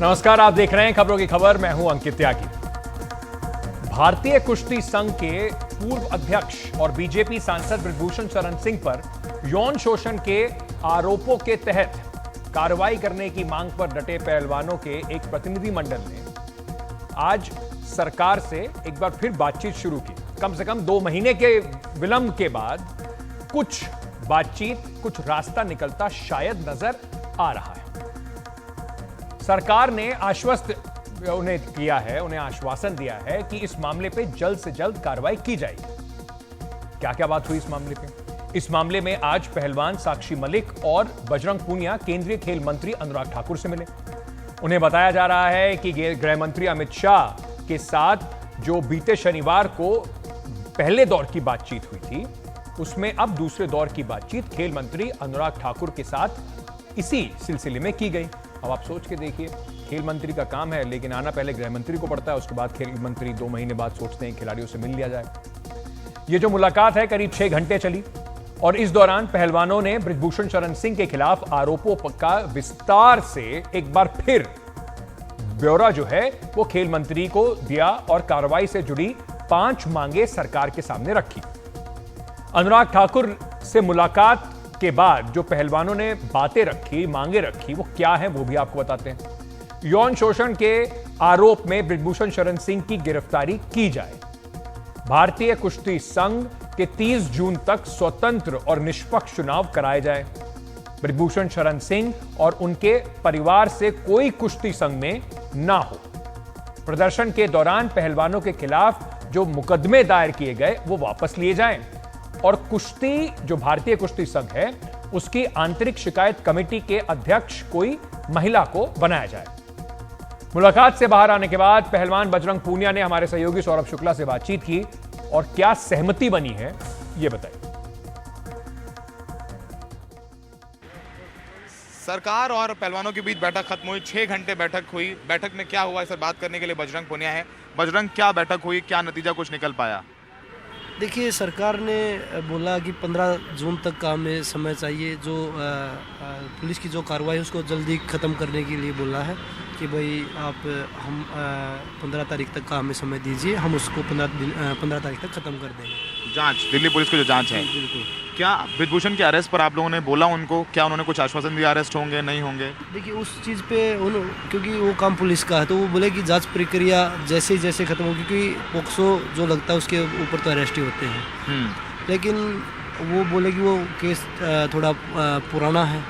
नमस्कार, आप देख रहे हैं खबरों की खबर। मैं हूं अंकित त्यागी। भारतीय कुश्ती संघ के पूर्व अध्यक्ष और बीजेपी सांसद बृजभूषण शरण सिंह पर यौन शोषण के आरोपों के तहत कार्रवाई करने की मांग पर डटे पहलवानों के एक प्रतिनिधि मंडल ने आज सरकार से एक बार फिर बातचीत शुरू की। कम से कम 2 महीने के विलंब के बाद कुछ बातचीत, कुछ रास्ता निकलता शायद नजर आ रहा है। सरकार ने उन्हें आश्वासन दिया है कि इस मामले पे जल्द से जल्द कार्रवाई की जाएगी। क्या क्या बात हुई इस मामले पे? इस मामले में आज पहलवान साक्षी मलिक और बजरंग पूनिया केंद्रीय खेल मंत्री अनुराग ठाकुर से मिले। उन्हें बताया जा रहा है कि गृह मंत्री अमित शाह के साथ जो बीते शनिवार को पहले दौर की बातचीत हुई थी, उसमें अब दूसरे दौर की बातचीत खेल मंत्री अनुराग ठाकुर के साथ इसी सिलसिले में की गई। अब आप सोच के देखिए, खेल मंत्री का काम है, लेकिन आना पहले गृह मंत्री को पड़ता है। उसके बाद खेल मंत्री 2 महीने बाद सोचते हैं खिलाड़ियों से मिल लिया जाए। यह जो मुलाकात है करीब 6 घंटे चली और इस दौरान पहलवानों ने बृजभूषण शरण सिंह के खिलाफ आरोपों का विस्तार से एक बार फिर ब्यौरा जो है वो खेल मंत्री को दिया और कार्रवाई से जुड़ी 5 मांगे सरकार के सामने रखी। अनुराग ठाकुर से मुलाकात के बाद जो पहलवानों ने बातें रखी, मांगे रखी, वो क्या है वो भी आपको बताते हैं। यौन शोषण के आरोप में बृजभूषण शरण सिंह की गिरफ्तारी की जाए। भारतीय कुश्ती संघ के 30 जून तक स्वतंत्र और निष्पक्ष चुनाव कराए जाए। बृजभूषण शरण सिंह और उनके परिवार से कोई कुश्ती संघ में ना हो। प्रदर्शन के दौरान पहलवानों के खिलाफ जो मुकदमे दायर किए गए वो वापस लिए जाएं और कुश्ती जो भारतीय कुश्ती संघ है उसकी आंतरिक शिकायत कमेटी के अध्यक्ष कोई महिला को बनाया जाए। मुलाकात से बाहर आने के बाद पहलवान बजरंग पूनिया ने हमारे सहयोगी सौरभ शुक्ला से बातचीत की और क्या सहमति बनी है ये बताइए। सरकार और पहलवानों के बीच बैठक खत्म हुई, 6 घंटे बैठक हुई। बैठक में क्या हुआ इस पर बात करने के लिए बजरंग पूनिया है। बजरंग, क्या बैठक हुई, क्या नतीजा कुछ निकल पाया? देखिए, सरकार ने बोला कि 15 जून तक का हमें समय चाहिए। जो पुलिस की जो कार्रवाई है उसको जल्दी ख़त्म करने के लिए बोला है कि भाई हम 15 तारीख तक का हमें समय दीजिए, हम उसको 15 तारीख तक ख़त्म कर देंगे। जांच, दिल्ली पुलिस की जो जांच है, बिल्कुल। क्या बृजभूषण के अरेस्ट पर आप लोगों ने बोला उनको? क्या उन्होंने कुछ आश्वासन दिया अरेस्ट होंगे नहीं होंगे? देखिए, उस चीज़ पे क्योंकि वो काम पुलिस का है तो वो बोले कि जांच प्रक्रिया जैसे जैसे ख़त्म हो, क्योंकि पोक्सो जो लगता है उसके ऊपर तो अरेस्ट ही होते हैं। लेकिन वो बोले कि वो केस थोड़ा पुराना है,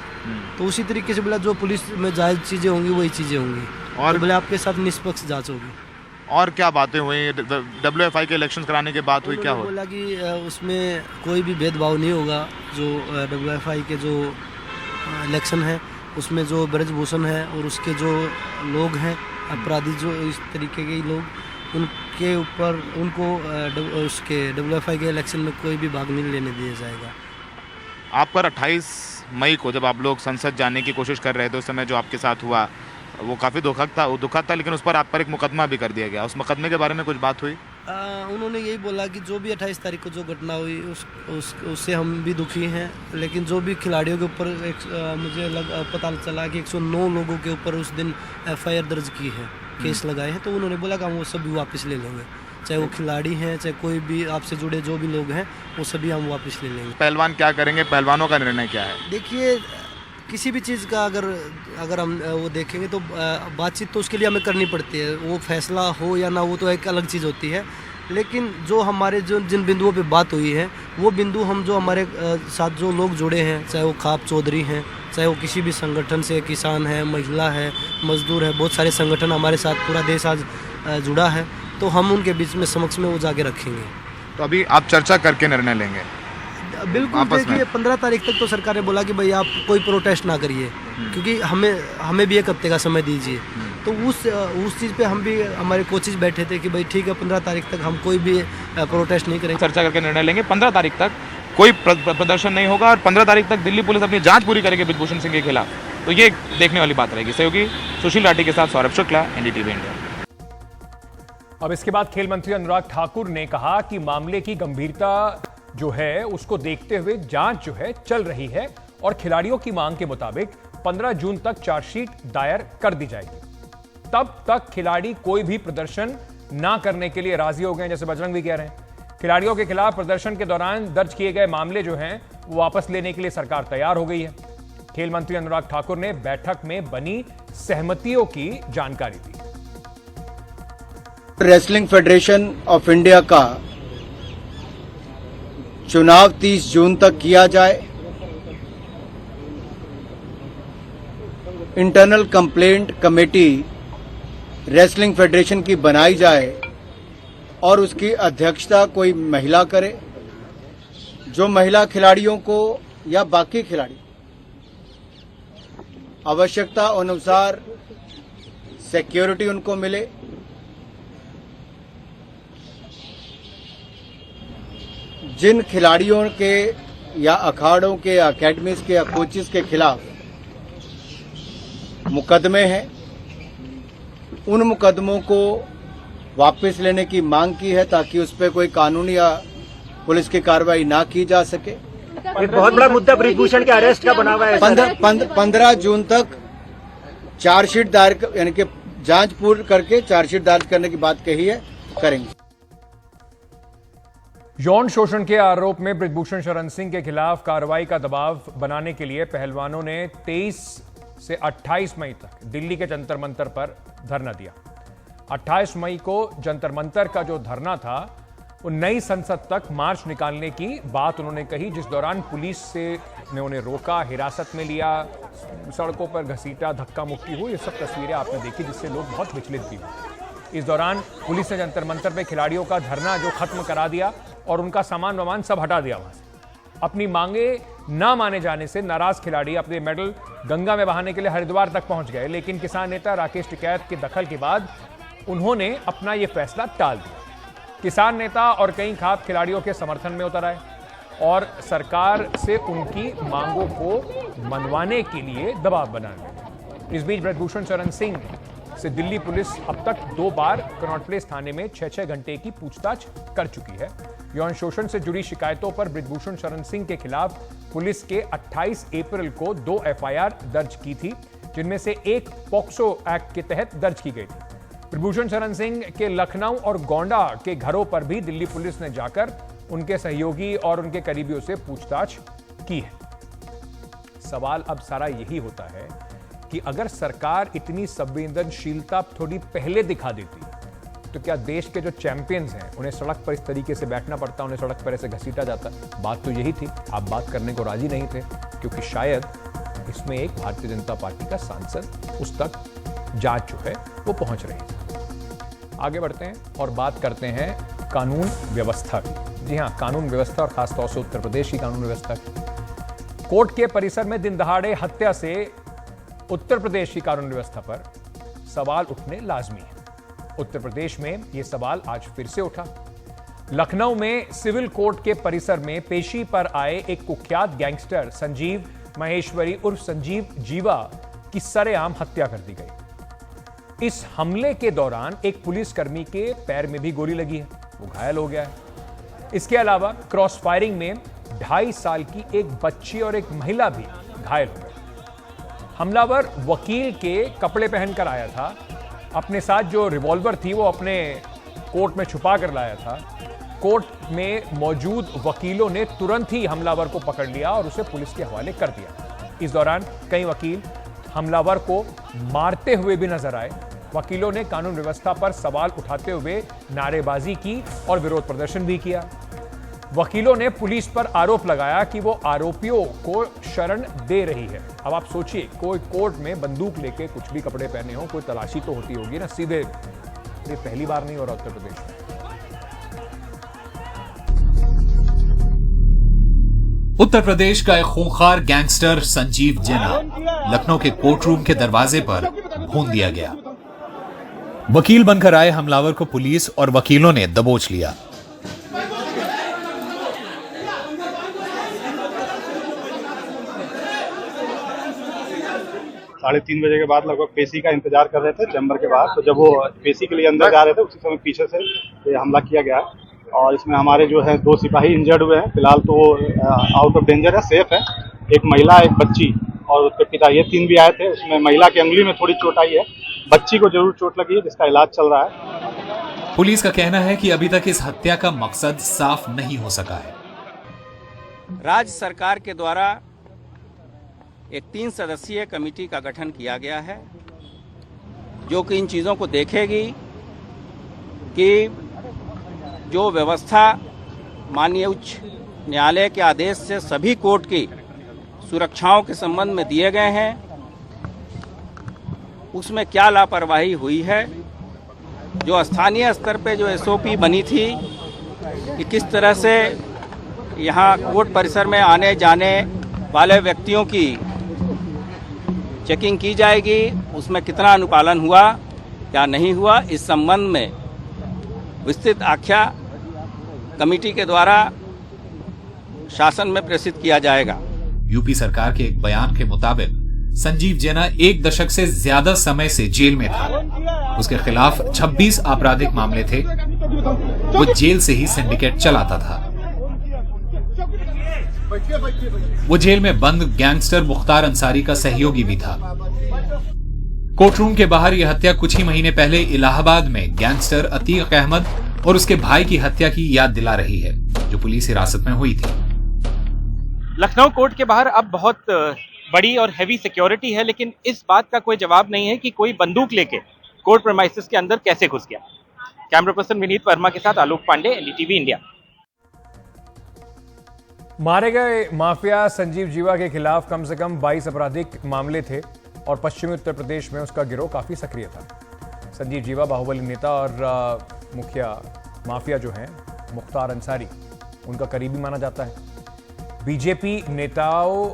तो उसी तरीके से बोला जो पुलिस में जायज़ चीज़ें होंगी वही चीज़ें होंगी और तो बोले आपके साथ निष्पक्ष जाँच होगी। और क्या बातें हुई? WFI के इलेक्शन कराने के बाद हुई, क्या हुआ? बोला कि उसमें कोई भी भेदभाव नहीं होगा। जो WFI के जो इलेक्शन है उसमें जो बृजभूषण है और उसके जो लोग हैं अपराधी, जो इस तरीके के लोग, उनके ऊपर उनको उसके WFI के इलेक्शन में कोई भी भाग नहीं लेने दिया जाएगा। आप पर 28 मई को जब आप लोग संसद जाने की कोशिश कर रहे थे, उस समय जो आपके साथ हुआ वो काफ़ी दुखद था, लेकिन उस पर आप पर एक मुकदमा भी कर दिया गया। उस मुकदमे के बारे में कुछ बात हुई? उन्होंने यही बोला कि जो भी 28 तारीख को जो घटना हुई उससे हम भी दुखी हैं, लेकिन जो भी खिलाड़ियों के ऊपर मुझे पता चला कि 109 लोगों के ऊपर उस दिन FIR दर्ज की है, केस लगाए हैं, तो उन्होंने बोला कि हम वो सभी वापस ले लेंगे। चाहे वो खिलाड़ी हैं, चाहे कोई भी आपसे जुड़े जो भी लोग हैं, वो सभी हम वापस ले लेंगे। पहलवान क्या करेंगे? पहलवानों का निर्णय क्या है? देखिए, किसी भी चीज़ का अगर हम वो देखेंगे तो बातचीत तो उसके लिए हमें करनी पड़ती है। वो फैसला हो या ना, वो तो एक अलग चीज़ होती है। लेकिन जो हमारे जिन बिंदुओं पे बात हुई है वो बिंदु हम जो हमारे साथ जो लोग जुड़े हैं, चाहे वो खाप चौधरी हैं, चाहे वो किसी भी संगठन से, किसान है, महिला है, मजदूर है, बहुत सारे संगठन हमारे साथ, पूरा देश आज जुड़ा है, तो हम उनके बीच में समक्ष में वो जाके रखेंगे। तो अभी आप चर्चा करके निर्णय लेंगे? बिल्कुल। देखिए, 15 तारीख तक तो सरकार ने बोला कि भाई आप कोई प्रोटेस्ट ना करिए, क्योंकि हमें भी 1 हफ्ते का समय दीजिए। तो उस चीज़ पे हम भी, हमारे कोचेज बैठे थे कि भाई ठीक है, 15 तारीख तक हम कोई भी प्रोटेस्ट नहीं करेंगे, चर्चा करके निर्णय लेंगे। 15 तारीख तक कोई प्रदर्शन नहीं होगा और 15 तारीख तक दिल्ली पुलिस अपनी जांच पूरी करेगी बृजभूषण सिंह के खिलाफ। तो ये देखने वाली बात रहेगी। सहयोगी सुशील राठी के साथ सौरभ शुक्ला, NDTV इंडिया। अब इसके बाद खेल मंत्री अनुराग ठाकुर ने कहा कि मामले की गंभीरता जो है उसको देखते हुए जांच जो है चल रही है और खिलाड़ियों की मांग के मुताबिक 15 जून तक चार्जशीट दायर कर दी जाएगी। तब तक खिलाड़ी कोई भी प्रदर्शन ना करने के लिए राजी हो गए, जैसे बजरंग भी कह रहे हैं। खिलाड़ियों के खिलाफ प्रदर्शन के दौरान दर्ज किए गए मामले जो हैं वो वापस लेने के लिए सरकार तैयार हो गई है। खेल मंत्री अनुराग ठाकुर ने बैठक में बनी सहमतियों की जानकारी दी। रेसलिंग फेडरेशन ऑफ इंडिया का चुनाव 30 जून तक किया जाए। Internal complaint committee wrestling federation की बनाई जाए और उसकी अध्यक्षता कोई महिला करे। जो महिला खिलाड़ियों को या बाकी खिलाड़ी आवश्यकता अनुसार सिक्योरिटी उनको मिले। जिन खिलाड़ियों के या अखाड़ों के या अकेडमीज के या कोचेस के खिलाफ मुकदमे हैं, उन मुकदमों को वापस लेने की मांग की है ताकि उस पर कोई कानूनी या पुलिस की कार्रवाई ना की जा सके। एक बहुत बड़ा मुद्दा ब्रिजभूषण के अरेस्ट का बना हुआ है। 15 जून तक चार्जशीट दायर यानी कि जांच पूर्ण करके चार्जशीट दायर करने की बात कही है, करेंगे। यौन शोषण के आरोप में ब्रिजभूषण शरण सिंह के खिलाफ कार्रवाई का दबाव बनाने के लिए पहलवानों ने 23 से 28 मई तक दिल्ली के जंतर मंतर पर धरना दिया। 28 मई को जंतर मंतर का जो धरना था वो नई संसद तक मार्च निकालने की बात उन्होंने कही, जिस दौरान पुलिस ने उन्हें रोका, हिरासत में लिया, सड़कों पर घसीटा, धक्का मुक्की हुई। ये सब तस्वीरें आपने देखी जिससे लोग बहुत विचलित भी हुए। इस दौरान पुलिस ने जंतर मंतर पे खिलाड़ियों का धरना जो खत्म करा दिया और उनका सामान वामान सब हटा दिया वहां से। अपनी मांगे ना माने जाने से नाराज खिलाड़ी अपने मेडल गंगा में बहाने के लिए हरिद्वार तक पहुंच गए, लेकिन किसान नेता राकेश टिकैत के दखल के बाद उन्होंने अपना यह फैसला टाल दिया। किसान नेता और कई खाप खिलाड़ियों के समर्थन में उतर आए और सरकार से उनकी मांगों को मनवाने के लिए दबाव बनाने लगे। इस बीच ब्रिजभूषण शरण सिंह से दिल्ली पुलिस अब तक 2 बार कनॉट प्लेस थाने में 6-6 घंटे की पूछताछ कर चुकी है। यौन शोषण से जुड़ी शिकायतों पर ब्रिजभूषण शरण सिंह के खिलाफ पुलिस के 28 अप्रैल को 2 एफआईआर दर्ज की थी, जिनमें से एक पॉक्सो एक्ट के तहत दर्ज की गई थी। ब्रिजभूषण शरण सिंह के लखनऊ और गोंडा के घरों पर भी दिल्ली पुलिस ने जाकर उनके सहयोगी और उनके करीबियों से पूछताछ की है। सवाल अब सारा यही होता है कि अगर सरकार इतनी संवेदनशीलता थोड़ी पहले दिखा देती तो क्या देश के जो चैंपियंस हैं उन्हें सड़क पर इस तरीके से बैठना पड़ता, उन्हें सड़क पर ऐसे घसीटा जाता? बात तो यही थी। आप बात करने को राजी नहीं थे क्योंकि शायद इसमें एक भारतीय जनता पार्टी का सांसद उस तक जांच जो है वो पहुंच रही थी। आगे बढ़ते हैं और बात करते हैं कानून व्यवस्था की। जी हां, कानून व्यवस्था और खासतौर से उत्तर प्रदेश की कानून व्यवस्था की। कोर्ट के परिसर में दिन दहाड़े हत्या से उत्तर प्रदेश की कानून व्यवस्था पर सवाल उठने लाजमी है। उत्तर प्रदेश में यह सवाल आज फिर से उठा। लखनऊ में सिविल कोर्ट के परिसर में पेशी पर आए एक कुख्यात गैंगस्टर संजीव महेश्वरी उर्फ संजीव जीवा की सरेआम हत्या कर दी गई। इस हमले के दौरान एक पुलिसकर्मी के पैर में भी गोली लगी है, वो घायल हो गया है। इसके अलावा क्रॉस फायरिंग में 2.5 साल की एक बच्ची और एक महिला भी घायल हो गए। हमलावर वकील के कपड़े पहनकर आया था। अपने साथ जो रिवॉल्वर थी वो अपने कोट में छुपा कर लाया था। कोर्ट में मौजूद वकीलों ने तुरंत ही हमलावर को पकड़ लिया और उसे पुलिस के हवाले कर दिया। इस दौरान कई वकील हमलावर को मारते हुए भी नजर आए। वकीलों ने कानून व्यवस्था पर सवाल उठाते हुए नारेबाजी की और विरोध प्रदर्शन भी किया। वकीलों ने पुलिस पर आरोप लगाया कि वो आरोपियों को शरण दे रही है। अब आप सोचिए, कोई कोर्ट में बंदूक लेके कुछ भी कपड़े पहने हो, कोई तलाशी तो होती होगी ना सीधे। ये पहली बार नहीं हो रहा उत्तर प्रदेश में। उत्तर प्रदेश का एक खूंखार गैंगस्टर संजीव जेना लखनऊ के कोर्ट रूम के दरवाजे पर भून दिया गया। वकील बनकर आए हमलावर को पुलिस और वकीलों ने दबोच लिया। 3:30 बजे के बाद लगभग पेशी का इंतजार कर रहे थे चैम्बर के बाहर। तो जब वो पेशी के लिए अंदर जा रहे थे उसी समय पीछे से ये हमला किया गया और इसमें हमारे जो है 2 सिपाही इंजर्ड हुए हैं। फिलहाल तो वो आउट ऑफ डेंजर है, सेफ है। एक महिला, एक बच्ची और उसके पिता, ये 3 भी आए थे। उसमें महिला की अंगुली में थोड़ी चोट आई है, बच्ची को जरूर चोट लगी है जिसका इलाज चल रहा है। पुलिस का कहना है कि अभी तक इस हत्या का मकसद साफ नहीं हो सका है। राज्य सरकार के द्वारा एक 3 सदस्यीय कमेटी का गठन किया गया है जो कि इन चीज़ों को देखेगी कि जो व्यवस्था माननीय उच्च न्यायालय के आदेश से सभी कोर्ट की सुरक्षाओं के संबंध में दिए गए हैं उसमें क्या लापरवाही हुई है। जो स्थानीय स्तर पे जो SOP बनी थी कि किस तरह से यहाँ कोर्ट परिसर में आने जाने वाले व्यक्तियों की चेकिंग की जाएगी, उसमें कितना अनुपालन हुआ या नहीं हुआ, इस संबंध में विस्तृत आख्या कमेटी के द्वारा शासन में प्रेषित किया जाएगा। यूपी सरकार के एक बयान के मुताबिक संजीव जेना 1 दशक से ज्यादा समय से जेल में था। उसके खिलाफ 26 आपराधिक मामले थे। वो जेल से ही सिंडिकेट चलाता था। वो जेल में बंद गैंगस्टर मुख्तार अंसारी का सहयोगी भी था। कोर्टरूम के बाहर यह हत्या कुछ ही महीने पहले इलाहाबाद में गैंगस्टर अतीक अहमद और उसके भाई की हत्या की याद दिला रही है, जो पुलिस हिरासत में हुई थी। लखनऊ कोर्ट के बाहर अब बहुत बड़ी और हैवी सिक्योरिटी है, लेकिन इस बात का कोई जवाब नहीं है कि कोई बंदूक लेके कोर्ट प्रेमाइसेस के अंदर कैसे घुस गया। कैमरा पर्सन विनीत वर्मा के साथ आलोक पांडे, NDTV इंडिया। मारे गए माफिया संजीव जीवा के खिलाफ कम से कम 22 आपराधिक मामले थे और पश्चिमी उत्तर प्रदेश में उसका गिरोह काफी सक्रिय था। संजीव जीवा बाहुबली नेता और मुखिया माफिया जो हैं मुख्तार अंसारी, उनका करीबी माना जाता है। बीजेपी नेताओं,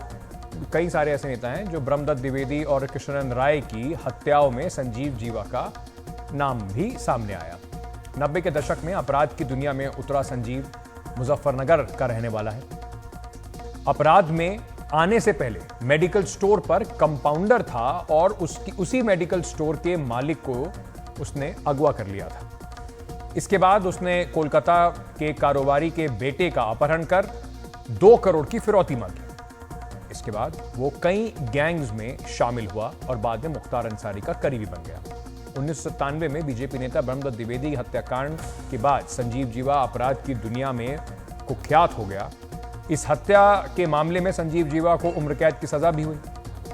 कई सारे ऐसे नेता हैं जो ब्रह्मदत्त द्विवेदी और कृष्णनंद राय की हत्याओं में संजीव जीवा का नाम भी सामने आया। 90 के दशक में अपराध की दुनिया में उतरा संजीव मुजफ्फरनगर का रहने वाला है। अपराध में आने से पहले मेडिकल स्टोर पर कंपाउंडर था और उसी मेडिकल स्टोर के मालिक को उसने अगवा कर लिया था। इसके बाद उसने कोलकाता के कारोबारी के बेटे का अपहरण कर 2 करोड़ की फिरौती मांगी। इसके बाद वो कई गैंग्स में शामिल हुआ और बाद में मुख्तार अंसारी का करीबी बन गया। 1997 में बीजेपी नेता ब्रह्मदत्त द्विवेदी हत्याकांड के बाद संजीव जीवा अपराध की दुनिया में कुख्यात हो गया। इस हत्या के मामले में संजीव जीवा को उम्र कैद की सजा भी हुई।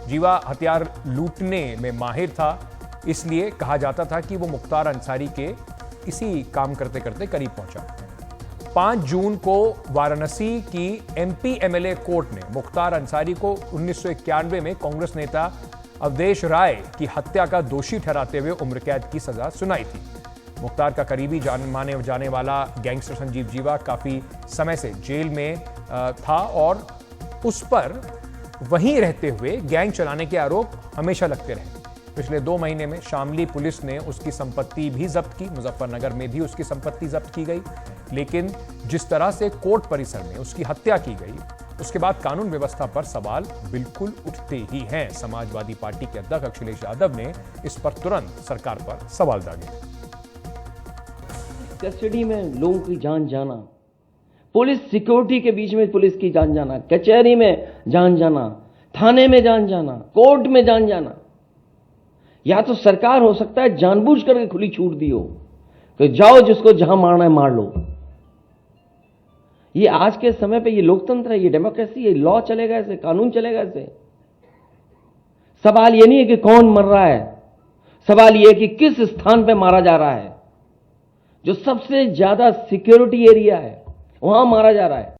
जीवा हथियार लूटने में माहिर था, इसलिए कहा जाता था कि वो मुख्तार अंसारी के इसी काम करते करते करीब पहुंचा। 5 जून को वाराणसी की MP MLA कोर्ट ने मुख्तार अंसारी को 1991 में कांग्रेस नेता अवधेश राय की हत्या का दोषी ठहराते हुए उम्र कैद की सजा सुनाई थी। मुख्तार का करीबी माने जाने वाला गैंगस्टर संजीव जीवा काफी समय से जेल में था और उस पर वहीं रहते हुए गैंग चलाने के आरोप हमेशा लगते रहे। पिछले 2 महीने में शामली पुलिस ने उसकी संपत्ति भी जब्त की। मुजफ्फरनगर में भी उसकी संपत्ति जब्त की गई, लेकिन जिस तरह से कोर्ट परिसर में उसकी हत्या की गई, उसके बाद कानून व्यवस्था पर सवाल बिल्कुल उठते ही हैं। समाजवादी पार्टी के अध्यक्ष अखिलेश यादव ने इस पर तुरंत सरकार पर सवाल दागे। कस्टडी में लोगों की जान जाना, पुलिस सिक्योरिटी के बीच में पुलिस की जान जाना, कचहरी में जान जाना, थाने में जान जाना, कोर्ट में जान जाना, या तो सरकार हो सकता है जानबूझ करके खुली छूट दी हो कि जाओ जिसको जहां मारना है मार लो। ये आज के समय पे ये लोकतंत्र है, ये डेमोक्रेसी है, लॉ चलेगा ऐसे, कानून चलेगा ऐसे। सवाल ये नहीं है कि कौन मर रहा है, सवाल ये है कि किस स्थान पे मारा जा रहा है। जो सबसे ज्यादा सिक्योरिटी एरिया है वहां मारा जा रहा है।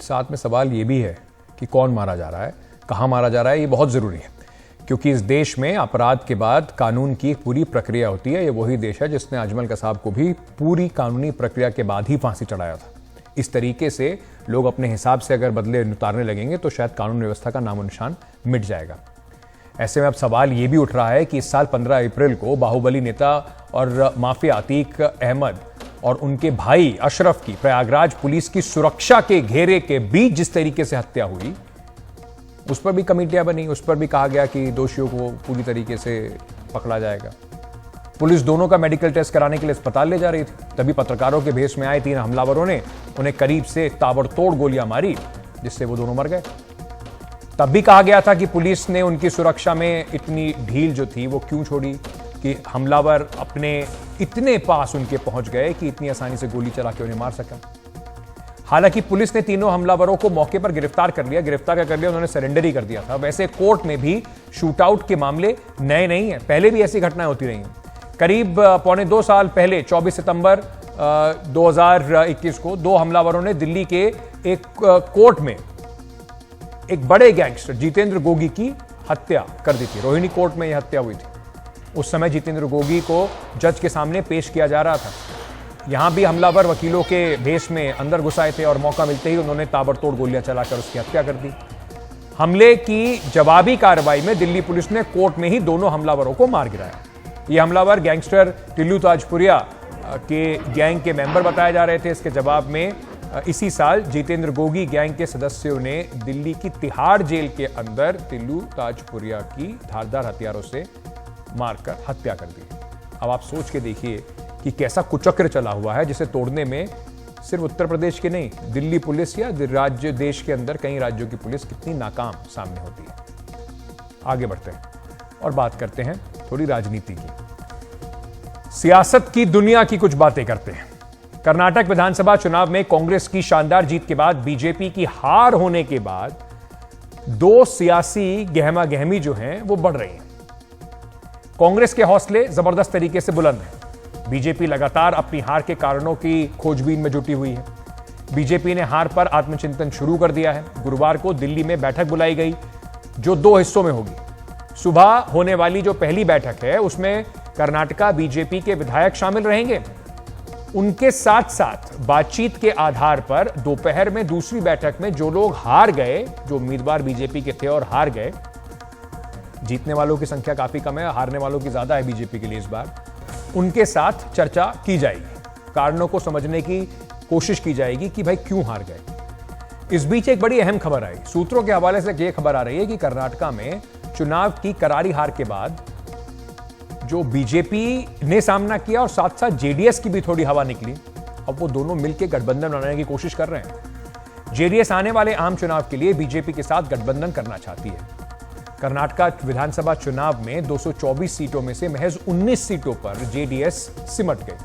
साथ में सवाल यह भी है कि कौन मारा जा रहा है, कहां मारा जा रहा है। ये बहुत जरूरी है क्योंकि इस देश में अपराध के बाद कानून की एक पूरी प्रक्रिया होती है। ये वही देश है जिसने अजमल कसाब को भी पूरी कानूनी प्रक्रिया के बाद ही फांसी चढ़ाया था। इस तरीके से लोग अपने हिसाब से अगर बदले उतारने लगेंगे तो शायद कानून व्यवस्था का नामो निशान मिट जाएगा। ऐसे में अब सवाल ये भी उठ रहा है कि इस साल 15 अप्रैल को बाहुबली नेता और माफिया अतीक अहमद और उनके भाई अशरफ की प्रयागराज पुलिस की सुरक्षा के घेरे के बीच जिस तरीके से हत्या हुई, उस पर भी कमेटियां बनी, उस पर भी कहा गया कि दोषियों को पूरी तरीके से पकड़ा जाएगा। पुलिस दोनों का मेडिकल टेस्ट कराने के लिए अस्पताल ले जा रही थी, तभी पत्रकारों के भेष में आए 3 हमलावरों ने उन्हें करीब से ताबड़तोड़ गोलियां मारी, जिससे वो दोनों मर गए। तब भी कहा गया था कि पुलिस ने उनकी सुरक्षा में इतनी ढील जो थी वो क्यों छोड़ी कि हमलावर अपने इतने पास उनके पहुंच गए कि इतनी आसानी से गोली चला के उन्हें मार सका। हालांकि पुलिस ने तीनों हमलावरों को मौके पर गिरफ्तार कर लिया, उन्होंने सरेंडर ही कर दिया था। वैसे कोर्ट में भी शूटआउट के मामले नए नहीं है, पहले भी ऐसी घटनाएं होती रही हैं। करीब 1.25 साल पहले 24 सितंबर 2021 को दो हमलावरों ने दिल्ली के एक कोर्ट में एक बड़े गैंगस्टर जितेंद्र गोगी की हत्या कर दी थी। रोहिणी कोर्ट में यह हत्या हुई थी। उस समय जितेंद्र गोगी को जज के सामने पेश किया जा रहा था। यहां भी हमलावर वकीलों के भेष में अंदर घुस आए थे और मौका मिलते ही उन्होंने ताबड़तोड़ गोलियां चलाकर उसकी हत्या कर दी। हमले की जवाबी कार्रवाई में दिल्ली पुलिस ने कोर्ट में ही दोनों हमलावरों को मार गिराया। ये हमलावर गैंगस्टर टिल्लू ताजपुरिया के गैंग के मेंबर बताए जा रहे थे। इसके जवाब में इसी साल जितेंद्र गोगी गैंग के सदस्यों ने दिल्ली की तिहाड़ जेल के अंदर टिल्लू ताजपुरिया की धारदार हथियारों से मारकर हत्या कर दी। अब आप सोच के देखिए कि कैसा कुचक्र चला हुआ है जिसे तोड़ने में सिर्फ उत्तर प्रदेश की नहीं, दिल्ली पुलिस या राज्य देश के अंदर कई राज्यों की पुलिस कितनी नाकाम सामने होती है। आगे बढ़ते हैं और बात करते हैं थोड़ी राजनीति की। सियासत की दुनिया की कुछ बातें करते हैं। कर्नाटक विधानसभा चुनाव में कांग्रेस की शानदार जीत के बाद बीजेपी की हार होने के बाद दो सियासी गहमा गहमी जो हैं वो बढ़ रही हैं। कांग्रेस के हौसले जबरदस्त तरीके से बुलंद हैं। बीजेपी लगातार अपनी हार के कारणों की खोजबीन में जुटी हुई है। बीजेपी ने हार पर आत्मचिंतन शुरू कर दिया है। गुरुवार को दिल्ली में बैठक बुलाई गई जो 2 हिस्सों में होगी। सुबह होने वाली जो पहली बैठक है उसमें कर्नाटका बीजेपी के विधायक शामिल रहेंगे। उनके साथ साथ बातचीत के आधार पर दोपहर में दूसरी बैठक में जो लोग हार गए, जो उम्मीदवार बीजेपी के थे और हार गए, जीतने वालों की संख्या काफी कम है, हारने वालों की ज्यादा है बीजेपी के लिए इस बार, उनके साथ चर्चा की जाएगी। कारणों को समझने की कोशिश की जाएगी कि भाई क्यों हार गए। इस बीच एक बड़ी अहम खबर आई। सूत्रों के हवाले से यह खबर आ रही है कि कर्नाटका में चुनाव की करारी हार के बाद जो बीजेपी ने सामना किया और साथ साथ जेडीएस की भी थोड़ी हवा निकली। अब वो दोनों मिलकर गठबंधन बनाने की कोशिश कर रहे हैं। जेडीएस आने वाले आम चुनाव के लिए बीजेपी के साथ गठबंधन करना चाहती है। कर्नाटका विधानसभा चुनाव में 224 सीटों में से महज 19 सीटों पर जेडीएस सिमट गई।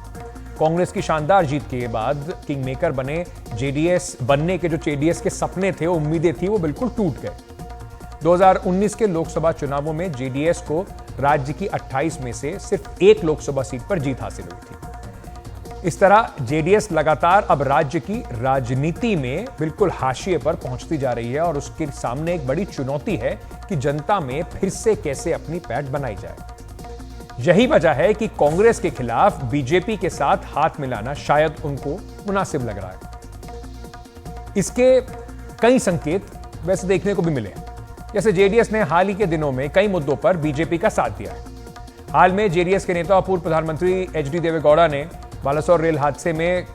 कांग्रेस की शानदार जीत के बाद किंग मेकर बने जेडीएस बनने के जो जेडीएस के सपने थे, उम्मीदें थी, वो बिल्कुल टूट गए। 2019 के लोकसभा चुनावों में जेडीएस को राज्य की 28 में से सिर्फ 1 लोकसभा सीट पर जीत हासिल हुई थी। इस तरह जेडीएस लगातार अब राज्य की राजनीति में बिल्कुल हाशिए पर पहुंचती जा रही है और उसके सामने एक बड़ी चुनौती है कि जनता में फिर से कैसे अपनी पैठ बनाई जाए। यही वजह है कि कांग्रेस के खिलाफ बीजेपी के साथ हाथ मिलाना शायद उनको मुनासिब लग रहा है। इसके कई संकेत वैसे देखने को भी मिले। जैसे जेडीएस ने हाल ही के दिनों में कई मुद्दों पर बीजेपी का साथ दिया है। हाल में जेडीएस के नेता और पूर्व प्रधानमंत्री एचडी देवेगौड़ा ने बालासोर रेल हादसे में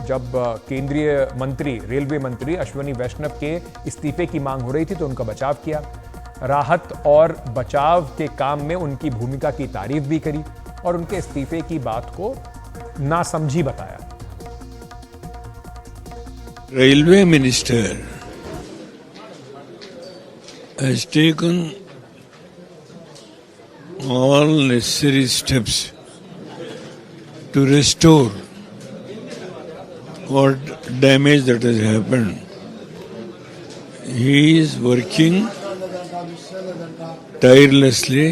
जब केंद्रीय मंत्री, रेलवे मंत्री अश्विनी वैष्णव के इस्तीफे की मांग हो रही थी तो उनका बचाव किया। राहत और बचाव के काम में उनकी भूमिका की तारीफ भी करी और उनके इस्तीफे की बात को नासमझी बताया। Railway minister has taken all necessary steps to restore what damage that has happened. He is working tirelessly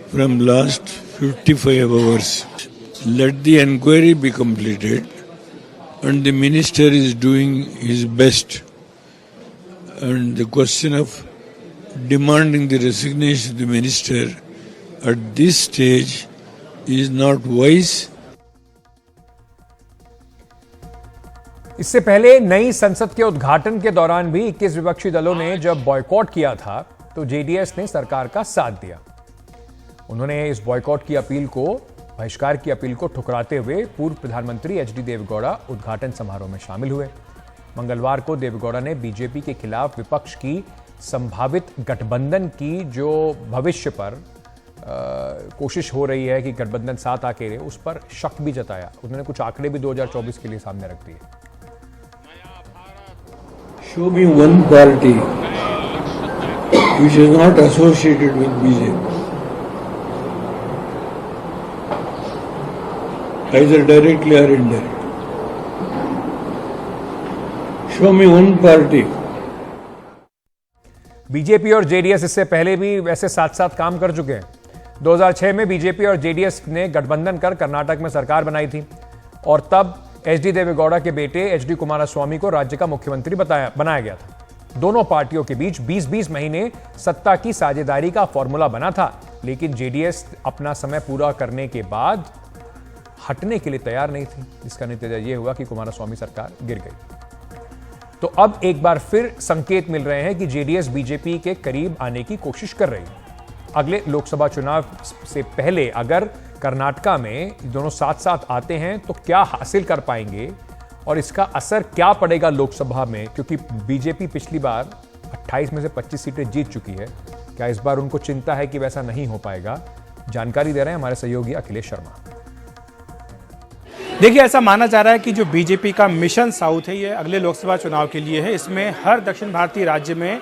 from last 55 hours. Let the inquiry be completed and the minister is doing his best. And the question of demanding the resignation of the minister at this stage is not wise. इससे पहले नई संसद के उद्घाटन के दौरान भी 21 विपक्षी दलों ने जब बॉयकॉट किया था तो जेडीएस ने सरकार का साथ दिया। उन्होंने इस बॉयकॉट की अपील को, बहिष्कार की अपील को ठुकराते हुए पूर्व प्रधानमंत्री एचडी देवेगौड़ा उद्घाटन समारोह में शामिल हुए। मंगलवार को देवेगौड़ा ने बीजेपी के खिलाफ विपक्ष की संभावित गठबंधन की जो भविष्य पर कोशिश हो रही है कि गठबंधन साथ आके रहे, उस पर शक भी जताया। उन्होंने कुछ आंकड़े भी 2024 के लिए सामने रख दिए। Show me one party which is not associated with BJP, either directly or indirectly. Show me one party. BJP और जेडीएस इससे पहले भी वैसे साथ साथ काम कर चुके हैं। 2006 में बीजेपी और जेडीएस ने गठबंधन कर कर्नाटक में सरकार बनाई थी और तब एचडी देवेगौड़ा के बेटे एचडी कुमारस्वामी को राज्य का मुख्यमंत्री बनाया गया था। दोनों पार्टियों के बीच 20-20 महीने सत्ता की साझेदारी का फॉर्मूला बना था, लेकिन जेडीएस अपना समय पूरा करने के बाद हटने के लिए तैयार नहीं थी, जिसका नतीजा यह हुआ कि कुमारस्वामी सरकार गिर गई। तो अब एक बार फिर संकेत मिल रहे हैं कि जेडीएस बीजेपी के करीब आने की कोशिश कर रही है। अगले लोकसभा चुनाव से पहले अगर कर्नाटका में दोनों साथ साथ आते हैं तो क्या हासिल कर पाएंगे और इसका असर क्या पड़ेगा लोकसभा में, क्योंकि बीजेपी पिछली बार 28 में से 25 सीटें जीत चुकी है। क्या इस बार उनको चिंता है कि वैसा नहीं हो पाएगा? जानकारी दे रहे हैं हमारे सहयोगी अखिलेश शर्मा। देखिए, ऐसा माना जा रहा है कि जो बीजेपी का मिशन साउथ है, ये अगले लोकसभा चुनाव के लिए है। इसमें हर दक्षिण भारतीय राज्य में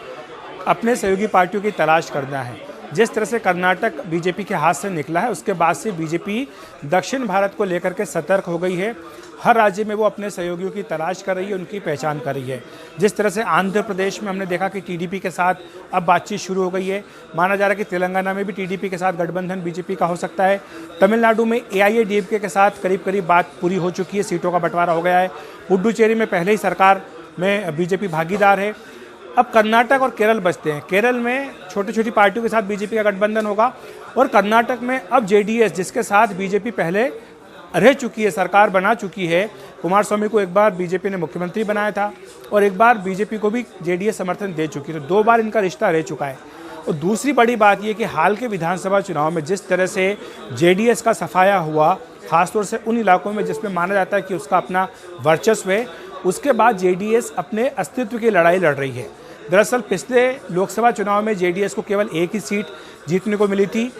अपने सहयोगी पार्टियों की तलाश करना है। जिस तरह से कर्नाटक बीजेपी के हाथ से निकला है, उसके बाद से बीजेपी दक्षिण भारत को लेकर के सतर्क हो गई है। हर राज्य में वो अपने सहयोगियों की तलाश कर रही है, उनकी पहचान कर रही है। जिस तरह से आंध्र प्रदेश में हमने देखा कि टीडीपी के साथ अब बातचीत शुरू हो गई है। माना जा रहा है कि तेलंगाना में भी टीडीपी के साथ गठबंधन बीजेपी का हो सकता है। तमिलनाडु में एआईएडीएमके के साथ करीब करीब बात पूरी हो चुकी है, सीटों का बंटवारा हो गया है। पुडुचेरी में पहले ही सरकार में बीजेपी भागीदार है। अब कर्नाटक और केरल बचते हैं। केरल में छोटी छोटी पार्टियों के साथ बीजेपी का गठबंधन होगा और कर्नाटक में अब जेडीएस, जिसके साथ बीजेपी पहले रह चुकी है, सरकार बना चुकी है। कुमारस्वामी को एक बार बीजेपी ने मुख्यमंत्री बनाया था और एक बार बीजेपी को भी जेडीएस समर्थन दे चुकी है, तो 2 बार इनका रिश्ता रह चुका है। और दूसरी बड़ी बात यह कि हाल के विधानसभा चुनाव में जिस तरह से जेडीएस का सफाया हुआ, खासतौर से उन इलाकों में जिसमें माना जाता है कि उसका अपना वर्चस्व है, उसके बाद जेडीएस अपने अस्तित्व की लड़ाई लड़ रही है। दरअसल पिछले लोकसभा चुनाव में जेडीएस को केवल एक ही सीट जीतने को मिली थी,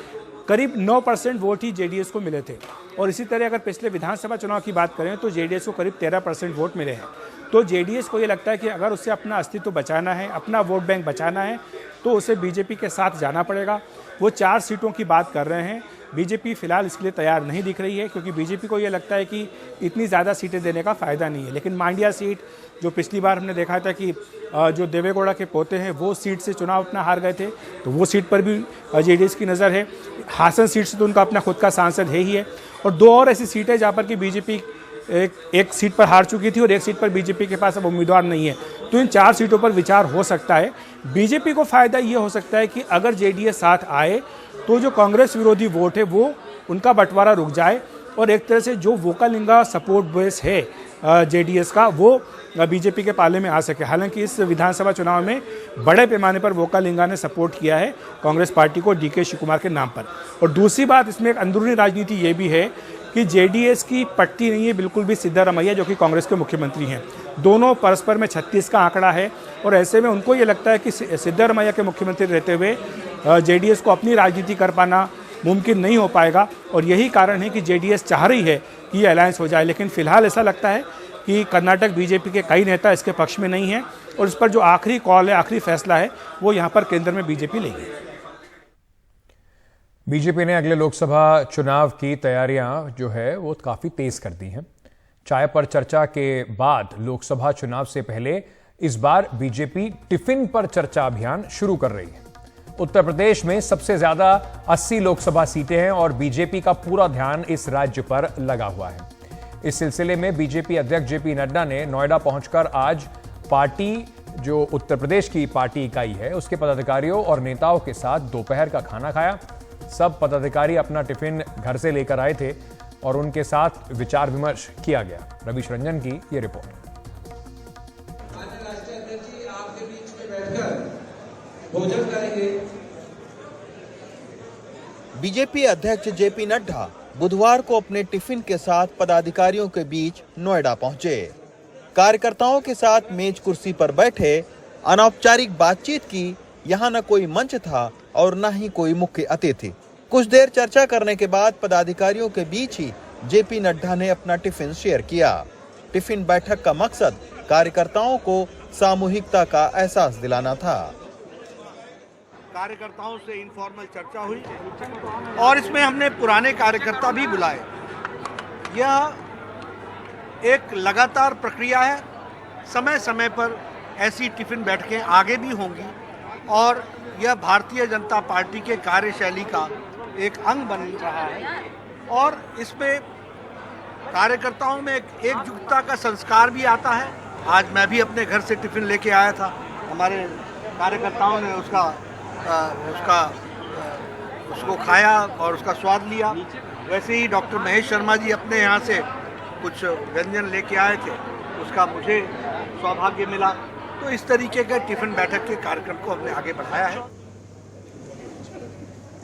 करीब 9% वोट ही जेडीएस को मिले थे। और इसी तरह अगर पिछले विधानसभा चुनाव की बात करें तो जेडीएस को करीब 13% वोट मिले हैं। तो जेडीएस को ये लगता है कि अगर उसे अपना अस्तित्व बचाना है, अपना वोट बैंक बचाना है, तो उसे बीजेपी के साथ जाना पड़ेगा। वो 4 सीटों की बात कर रहे हैं। बीजेपी फिलहाल इसके लिए तैयार नहीं दिख रही है, क्योंकि बीजेपी को ये लगता है कि इतनी ज़्यादा सीटें देने का फ़ायदा नहीं है। लेकिन मांड्या सीट, जो पिछली बार हमने देखा था कि जो देवेगौड़ा के पोते हैं वो सीट से चुनाव अपना हार गए थे, तो वो सीट पर भी जेडीएस की नज़र है। हासन सीट से तो उनका अपना खुद का सांसद है ही है। और 2 और ऐसी सीटें जहाँ पर कि बीजेपी एक सीट पर हार चुकी थी और एक सीट पर बीजेपी के पास अब उम्मीदवार नहीं है। तो इन 4 सीटों पर विचार हो सकता है। बीजेपी को फ़ायदा ये हो सकता है कि अगर जेडीएस साथ आए तो जो कांग्रेस विरोधी वोट है वो उनका बंटवारा रुक जाए और एक तरह से जो वोकालिंगा सपोर्ट बेस है जेडीएस का, वो बीजेपी के पाले में आ सके। हालांकि इस विधानसभा चुनाव में बड़े पैमाने पर वोकालिंगा ने सपोर्ट किया है कांग्रेस पार्टी को डीके शिवकुमार के नाम पर। और दूसरी बात, इसमें एक अंदरूनी राजनीति ये भी है कि जेडीएस की पट्टी नहीं है बिल्कुल भी सिद्धारमैया, जो कि कांग्रेस के मुख्यमंत्री हैं। दोनों परस्पर में 36 का आंकड़ा है और ऐसे में उनको ये लगता है कि सिद्धारमैया के मुख्यमंत्री रहते हुए जेडीएस को अपनी राजनीति कर पाना मुमकिन नहीं हो पाएगा। और यही कारण है कि जेडीएस चाह रही है कि ये अलायंस हो जाए। लेकिन फिलहाल ऐसा लगता है कि कर्नाटक बीजेपी के कई नेता इसके पक्ष में नहीं हैं और इस पर जो आखिरी कॉल है, आखिरी फैसला है, वो यहाँ पर केंद्र में बीजेपी लेगी। बीजेपी ने अगले लोकसभा चुनाव की तैयारियां जो है वो काफी तेज कर दी हैं। चाय पर चर्चा के बाद लोकसभा चुनाव से पहले इस बार बीजेपी टिफिन पर चर्चा अभियान शुरू कर रही है। उत्तर प्रदेश में सबसे ज्यादा 80 लोकसभा सीटें हैं और बीजेपी का पूरा ध्यान इस राज्य पर लगा हुआ है। इस सिलसिले में बीजेपी अध्यक्ष जेपी नड्डा ने नोएडा पहुंचकर आज पार्टी, जो उत्तर प्रदेश की पार्टी इकाई है, उसके पदाधिकारियों और नेताओं के साथ दोपहर का खाना खाया। सब पदाधिकारी अपना टिफिन घर से लेकर आए थे और उनके साथ विचार विमर्श किया गया। रवीश रंजन की ये रिपोर्ट। बीजेपी अध्यक्ष जेपी नड्डा बुधवार को अपने टिफिन के साथ पदाधिकारियों के बीच नोएडा पहुंचे। कार्यकर्ताओं के साथ मेज कुर्सी पर बैठे अनौपचारिक बातचीत की। यहाँ न कोई मंच था और न ही कोई मुख्य अतिथि। कुछ देर चर्चा करने के बाद पदाधिकारियों के बीच ही जेपी नड्डा ने अपना टिफिन शेयर किया। टिफिन बैठक का मकसद कार्यकर्ताओं को सामूहिकता का एहसास दिलाना था। कार्यकर्ताओं से इनफॉर्मल चर्चा हुई और इसमें हमने पुराने कार्यकर्ता भी बुलाए। यह एक लगातार प्रक्रिया है, समय समय पर ऐसी टिफिन बैठकें आगे भी होंगी और यह भारतीय जनता पार्टी के कार्यशैली का एक अंग बन रहा है और इसमें कार्यकर्ताओं में एकजुटता का संस्कार भी आता है। आज मैं भी अपने घर से टिफिन लेके आया था, हमारे कार्यकर्ताओं ने उसको खाया और उसका स्वाद लिया। वैसे ही डॉक्टर महेश शर्मा जी अपने यहाँ से कुछ व्यंजन लेके आए थे, उसका मुझे सौभाग्य मिला। तो इस तरीके के टिफिन बैठक के कार्यक्रम को हमने आगे बढ़ाया है।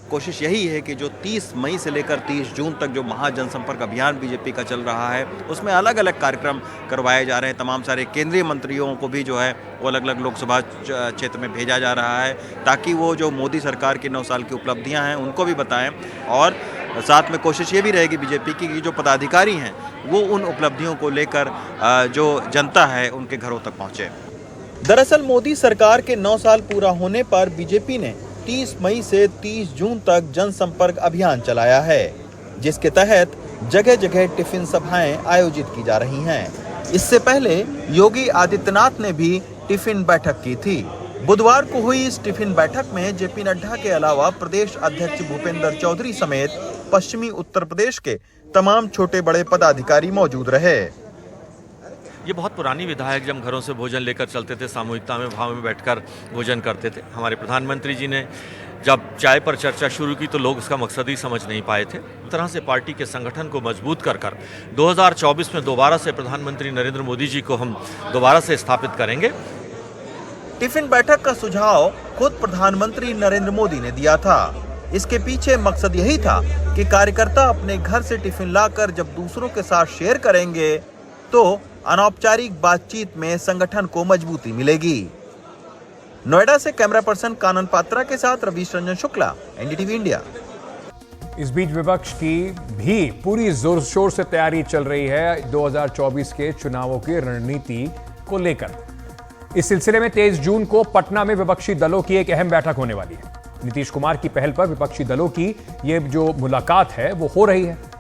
कोशिश यही है कि जो 30 मई से लेकर 30 जून तक जो महाजनसंपर्क अभियान बीजेपी का चल रहा है उसमें अलग अलग कार्यक्रम करवाए जा रहे हैं। तमाम सारे केंद्रीय मंत्रियों को भी जो है वो अलग अलग लोकसभा क्षेत्र में भेजा जा रहा है ताकि वो जो मोदी सरकार की 9 साल की उपलब्धियां हैं उनको भी बताएं और साथ में कोशिश ये भी रहेगी बीजेपी की जो पदाधिकारी हैं वो उन उपलब्धियों को लेकर जो जनता है उनके घरों तक पहुँचे। दरअसल मोदी सरकार के 9 साल पूरा होने पर बीजेपी ने 30 मई से 30 जून तक जनसंपर्क अभियान चलाया है, जिसके तहत जगह जगह टिफिन सभाएं आयोजित की जा रही हैं। इससे पहले योगी आदित्यनाथ ने भी टिफिन बैठक की थी। बुधवार को हुई इस टिफिन बैठक में जेपी नड्डा के अलावा प्रदेश अध्यक्ष भूपेंद्र चौधरी समेत पश्चिमी उत्तर प्रदेश के तमाम छोटे बड़े पदाधिकारी मौजूद रहे। ये बहुत पुरानी विधा है कि हम घरों से भोजन लेकर चलते थे, सामूहिकता में भाव में बैठकर भोजन करते थे। हमारे प्रधानमंत्री जी ने जब चाय पर चर्चा शुरू की तो लोग उसका मकसद ही समझ नहीं पाए थे। इस तरह से पार्टी के संगठन को मजबूत कर 2024 में दोबारा से प्रधानमंत्री नरेंद्र मोदी जी को हम दोबारा से स्थापित करेंगे। टिफिन बैठक का सुझाव खुद प्रधानमंत्री नरेंद्र मोदी ने दिया था। इसके पीछे मकसद यही था कि कार्यकर्ता अपने घर से टिफिन लाकर जब दूसरों के साथ शेयर करेंगे तो अनौपचारिक बातचीत में संगठन को मजबूती मिलेगी। नोएडा से कैमरा पर्सन कानन पात्रा के साथ रवीश रंजन शुक्ला, एनडीटीवी इंडिया। इस बीच विपक्ष की भी पूरी जोर शोर से तैयारी चल रही है 2024 के चुनावों की रणनीति को लेकर। इस सिलसिले में 23 जून को पटना में विपक्षी दलों की एक अहम बैठक होने वाली है। नीतीश कुमार की पहल पर विपक्षी दलों की ये जो मुलाकात है वो हो रही है।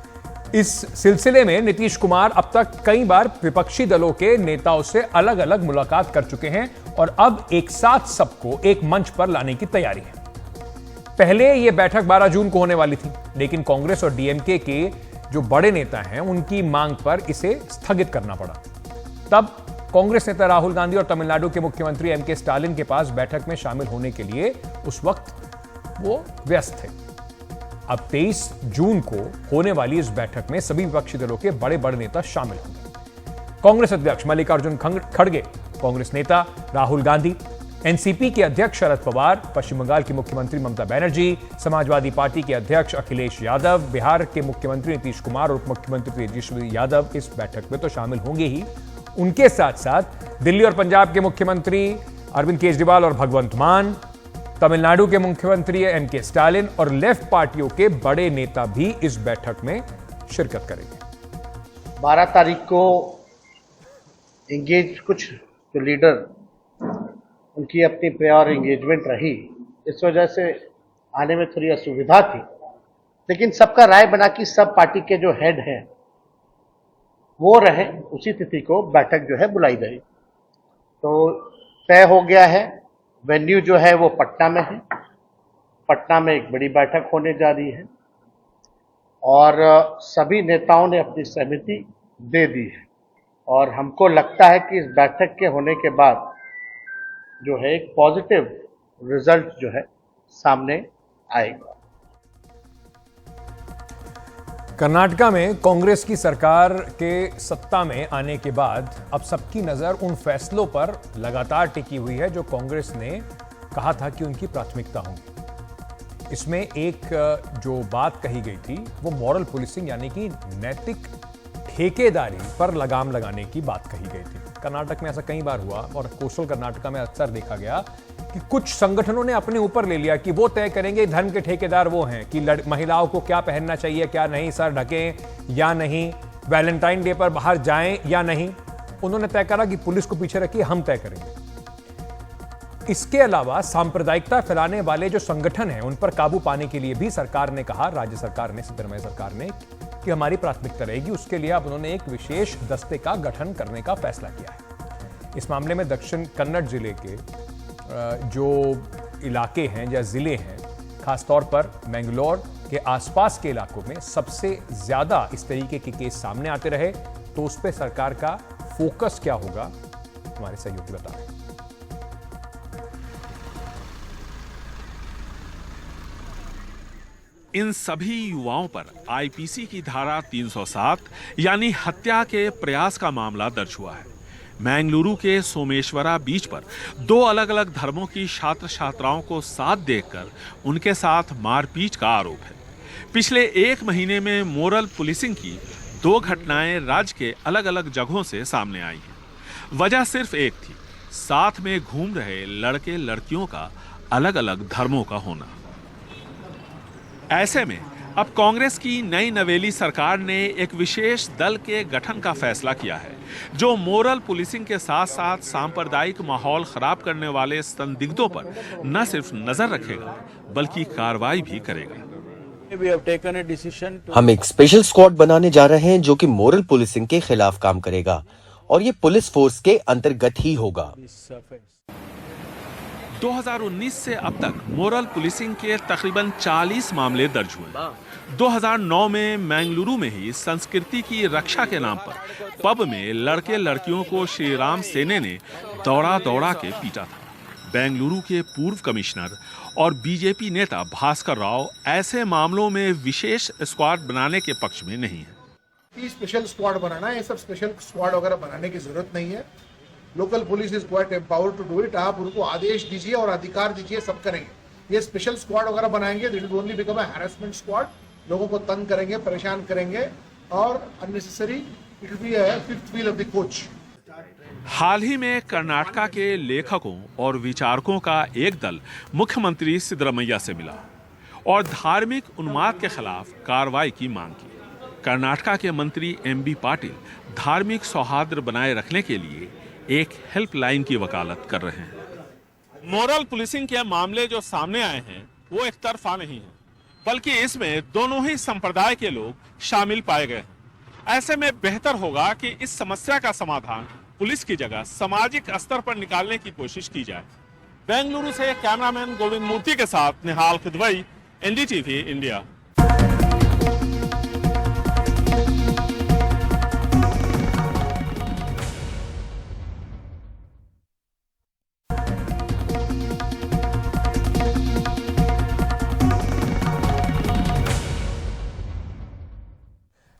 इस सिलसिले में नीतीश कुमार अब तक कई बार विपक्षी दलों के नेताओं से अलग अलग मुलाकात कर चुके हैं और अब एक साथ सबको एक मंच पर लाने की तैयारी है। पहले यह बैठक 12 जून को होने वाली थी, लेकिन कांग्रेस और डीएमके के जो बड़े नेता हैं उनकी मांग पर इसे स्थगित करना पड़ा। तब कांग्रेस नेता राहुल गांधी और तमिलनाडु के मुख्यमंत्री एमके स्टालिन के पास बैठक में शामिल होने के लिए उस वक्त वो व्यस्त थे। अब 23 जून को होने वाली इस बैठक में सभी विपक्षी दलों के बड़े बड़े नेता शामिल होंगे। कांग्रेस अध्यक्ष मल्लिकार्जुन खड़गे, कांग्रेस नेता राहुल गांधी, एनसीपी के अध्यक्ष शरद पवार, पश्चिम बंगाल की मुख्यमंत्री ममता बनर्जी, समाजवादी पार्टी के अध्यक्ष अखिलेश यादव, बिहार के मुख्यमंत्री नीतीश कुमार और उप मुख्यमंत्री तेजस्वी यादव इस बैठक में तो शामिल होंगे ही। उनके साथ साथ दिल्ली और पंजाब के मुख्यमंत्री अरविंद केजरीवाल और भगवंत मान, तमिलनाडु के मुख्यमंत्री एमके स्टालिन और लेफ्ट पार्टियों के बड़े नेता भी इस बैठक में शिरकत करेंगे। 12 तारीख को एंगेज कुछ जो लीडर उनकी अपनी प्रायर एंगेजमेंट रही, इस वजह से आने में थोड़ी असुविधा थी, लेकिन सबका राय बना कि सब पार्टी के जो हेड हैं वो रहे, उसी तिथि को बैठक जो है बुलाई गई। तो तय हो गया है, वेन्यू जो है वो पटना में है। पटना में एक बड़ी बैठक होने जा रही है और सभी नेताओं ने अपनी सहमति दे दी है और हमको लगता है कि इस बैठक के होने के बाद जो है एक पॉजिटिव रिजल्ट जो है सामने आएगा। कर्नाटका में कांग्रेस की सरकार के सत्ता में आने के बाद अब सबकी नजर उन फैसलों पर लगातार टिकी हुई है जो कांग्रेस ने कहा था कि उनकी प्राथमिकता होंगी। इसमें एक जो बात कही गई थी वो मॉरल पुलिसिंग यानी कि नैतिक ठेकेदारी पर लगाम लगाने की बात कही गई थी। कर्नाटक में ऐसा कई बार हुआ और कोस्टल कर्नाटका में अक्सर देखा गया कि कुछ संगठनों ने अपने ऊपर ले लिया कि वो तय करेंगे, धर्म के ठेकेदार वो हैं कि महिलाओं को क्या पहनना चाहिए, क्या नहीं, सर ढकें या नहीं, वैलेंटाइन डे पर बाहर जाएं या नहीं। उन्होंने तय करा कि पुलिस को पीछे रखिए, हम तय करेंगे। इसके अलावा सांप्रदायिकता फैलाने वाले जो संगठन हैं उन पर काबू पाने के लिए भी सरकार ने कहा, राज्य सरकार ने, सिद्धरामैया सरकार ने, कि हमारी प्राथमिकता रहेगी। उसके लिए अब उन्होंने एक विशेष दस्ते का गठन करने का फैसला किया है। इस मामले में दक्षिण कन्नड़ जिले के जो इलाके हैं या जिले हैं, खासतौर पर मैंगलोर के आसपास के इलाकों में सबसे ज्यादा इस तरीके के केस सामने आते रहे, तो उस पर सरकार का फोकस क्या होगा, हमारे सहयोगी बता रहे हैं। इन सभी युवाओं पर आईपीसी की धारा 307 यानी हत्या के प्रयास का मामला दर्ज हुआ है। मैंगलुरु के सोमेश्वरा बीच पर 2 अलग अलग धर्मों की छात्र छात्राओं को साथ देखकर उनके साथ मारपीट का आरोप है। पिछले 1 महीने में मोरल पुलिसिंग की 2 घटनाएं राज्य के अलग अलग जगहों से सामने आई हैं। वजह सिर्फ एक थी, साथ में घूम रहे लड़के लड़कियों का अलग अलग धर्मों का होना। ऐसे में अब कांग्रेस की नई नवेली सरकार ने एक विशेष दल के गठन का फैसला किया है, जो मोरल पुलिसिंग के साथ साथ सांप्रदायिक माहौल खराब करने वाले संदिग्धों पर न सिर्फ नजर रखेगा बल्कि कार्रवाई भी करेगा। हम एक स्पेशल स्क्वाड बनाने जा रहे हैं जो कि मोरल पुलिसिंग के खिलाफ काम करेगा और ये पुलिस फोर्स के अंतर्गत ही होगा। 2019 से अब तक मोरल पुलिसिंग के तकरीबन 40 मामले दर्ज हुए। 2009 में मैंगलुरु में ही संस्कृति की रक्षा के नाम पर पब में लड़के लड़कियों को श्री राम सेने ने दौड़ा दौड़ा के पीटा था। बेंगलुरु के पूर्व कमिश्नर और बीजेपी नेता भास्कर राव ऐसे मामलों में विशेष स्क्वाड बनाने के पक्ष में नहीं है। स्पेशल स्क्वाड बनाना, ये सब स्पेशल स्क्वाड वगैरह बनाने की जरूरत नहीं है। Local police is quite empowered to do it. आप उनको आदेश दीजिए और अधिकार दीजिए, सब करेंगे। ये स्पेशल स्क्वाड वगैरह बनाएंगे, that will only become a harassment squad. लोगों को तंग करेंगे, परेशान करेंगे और unnecessary it will be a fifth wheel of the coach. हाल ही में कर्नाटका के लेखकों और विचारकों का एक दल मुख्यमंत्री सिद्धरामैया से मिला और धार्मिक उन्माद के खिलाफ कार्रवाई की मांग की। कर्नाटका के मंत्री एमबी पाटिल धार्मिक सौहार्द बनाए रखने के लिए एक हेल्पलाइन की वकालत कर रहे हैं। मोरल पुलिसिंग के मामले जो सामने आए हैं वो एक तरफा नहीं है, बल्कि इसमें दोनों ही संप्रदाय के लोग शामिल पाए गए हैं। ऐसे में बेहतर होगा कि इस समस्या का समाधान पुलिस की जगह सामाजिक स्तर पर निकालने की कोशिश की जाए। बेंगलुरु से कैमरामैन गोविंद मूर्ति के साथ निहाल खिदवई, एनडीटीवी इंडिया।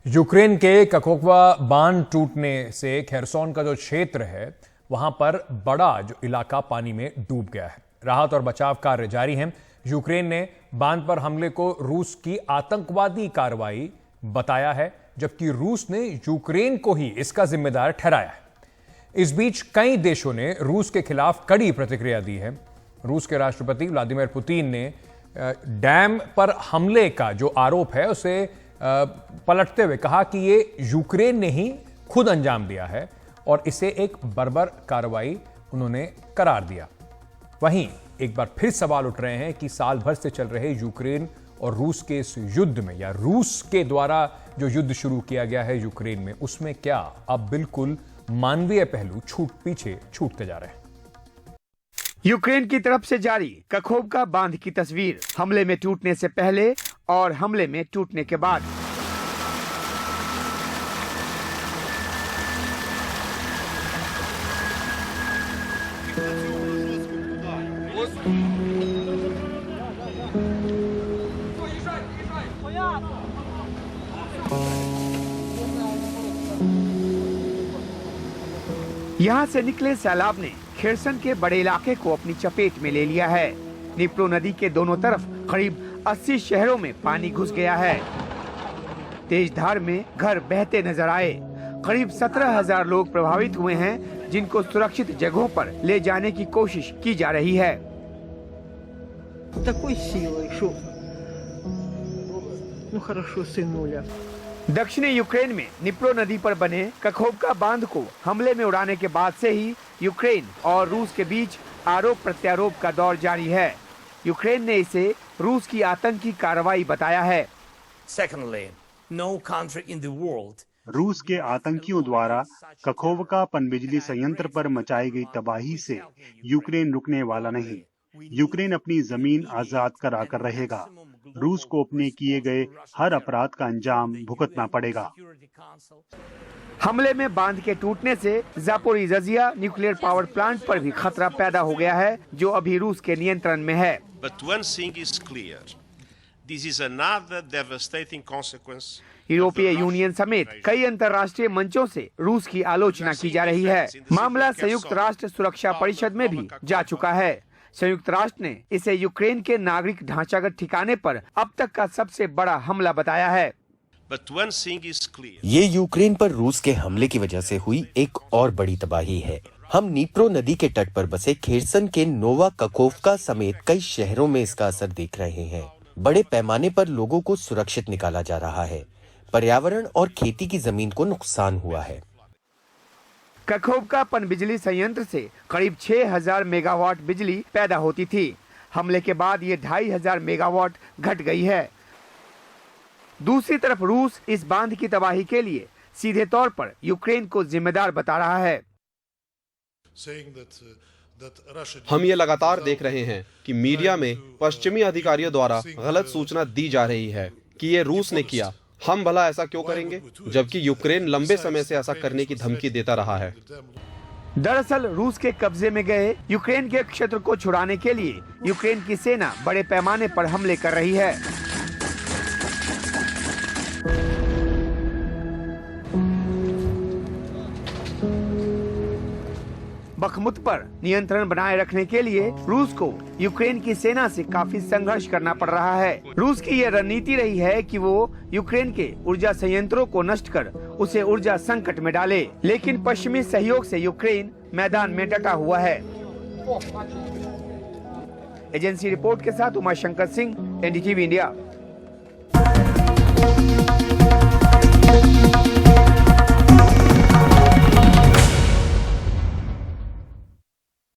यूक्रेन के ककोवा बांध टूटने से खेरसोन का जो क्षेत्र है वहां पर बड़ा जो इलाका पानी में डूब गया है। राहत और बचाव कार्य जारी हैं। यूक्रेन ने बांध पर हमले को रूस की आतंकवादी कार्रवाई बताया है, जबकि रूस ने यूक्रेन को ही इसका जिम्मेदार ठहराया है। इस बीच कई देशों ने रूस के खिलाफ कड़ी प्रतिक्रिया दी है। रूस के राष्ट्रपति व्लादिमीर पुतिन ने डैम पर हमले का जो आरोप है उसे पलटते हुए कहा कि ये यूक्रेन ने ही खुद अंजाम दिया है और इसे एक बर्बर कार्रवाई उन्होंने करार दिया। वहीं एक बार फिर सवाल उठ रहे हैं कि साल भर से चल रहे यूक्रेन और रूस के इस युद्ध में, या रूस के द्वारा जो युद्ध शुरू किया गया है यूक्रेन में, उसमें क्या अब बिल्कुल मानवीय पहलू पीछे छूटते जा रहे हैं। यूक्रेन की तरफ से जारी कखोवका बांध की तस्वीर, हमले में टूटने से पहले और हमले में टूटने के बाद। यहाँ से निकले सैलाब ने खेरसन के बड़े इलाके को अपनी चपेट में ले लिया है। निप्रो नदी के दोनों तरफ करीब 80 शहरों में पानी घुस गया है। तेज धार में घर बहते नजर आए। करीब 17,000 लोग प्रभावित हुए हैं, जिनको सुरक्षित जगहों पर ले जाने की कोशिश की जा रही है। दक्षिणी यूक्रेन में निप्रो नदी पर बने कखोवका बांध को हमले में उड़ाने के बाद से ही यूक्रेन और रूस के बीच आरोप प्रत्यारोप का दौर जारी है। यूक्रेन ने इसे रूस की आतंकी कार्रवाई बताया है। Secondly, no country in the world रूस के आतंकियों द्वारा कखोवका पनबिजली संयंत्र पर मचाई गई तबाही से यूक्रेन रुकने वाला नहीं। यूक्रेन अपनी जमीन आजाद कराकर रहेगा। रूस को अपने किए गए हर अपराध का अंजाम भुगतना पड़ेगा। हमले में बांध के टूटने से ज़ापोरिज़िया न्यूक्लियर पावर प्लांट पर भी खतरा पैदा हो गया है, जो अभी रूस के नियंत्रण में है। But one thing is clear. This is another devastating consequence. यूरोपीय यूनियन समेत कई अंतर्राष्ट्रीय मंचों से रूस की आलोचना की जा रही है। मामला संयुक्त राष्ट्र सुरक्षा परिषद में भी जा चुका है। संयुक्त राष्ट्र ने इसे यूक्रेन के नागरिक ढांचागत ठिकाने पर अब तक का सबसे बड़ा हमला बताया है। But one thing is clear. ये यूक्रेन पर रूस के हमले की वजह से हुई एक और बड़ी तबाही है। हम नीप्रो नदी के तट पर बसे खेरसन के नोवा कखोवका समेत कई शहरों में इसका असर देख रहे हैं। बड़े पैमाने पर लोगों को सुरक्षित निकाला जा रहा है। पर्यावरण और खेती की जमीन को नुकसान हुआ है। कखोवका पनबिजली संयंत्र से करीब 6000 मेगावाट बिजली पैदा होती थी। हमले के बाद ये 2500 मेगावाट घट गई है। दूसरी तरफ रूस इस बांध की तबाही के लिए सीधे तौर पर यूक्रेन को जिम्मेदार बता रहा है। हम ये लगातार देख रहे हैं कि मीडिया में पश्चिमी अधिकारियों द्वारा गलत सूचना दी जा रही है कि ये रूस ने किया। हम भला ऐसा क्यों करेंगे, जबकि यूक्रेन लंबे समय से ऐसा करने की धमकी देता रहा है। दरअसल रूस के कब्जे में गए यूक्रेन के क्षेत्र को छुड़ाने के लिए यूक्रेन की सेना बड़े पैमाने पर हमले कर रही है। बखमुत पर नियंत्रण बनाए रखने के लिए रूस को यूक्रेन की सेना से काफी संघर्ष करना पड़ रहा है। रूस की यह रणनीति रही है कि वो यूक्रेन के ऊर्जा संयंत्रों को नष्ट कर उसे ऊर्जा संकट में डाले, लेकिन पश्चिमी सहयोग से यूक्रेन मैदान में डटा हुआ है। एजेंसी रिपोर्ट के साथ उमाशंकर सिंह, एनडीटीवी इंडिया।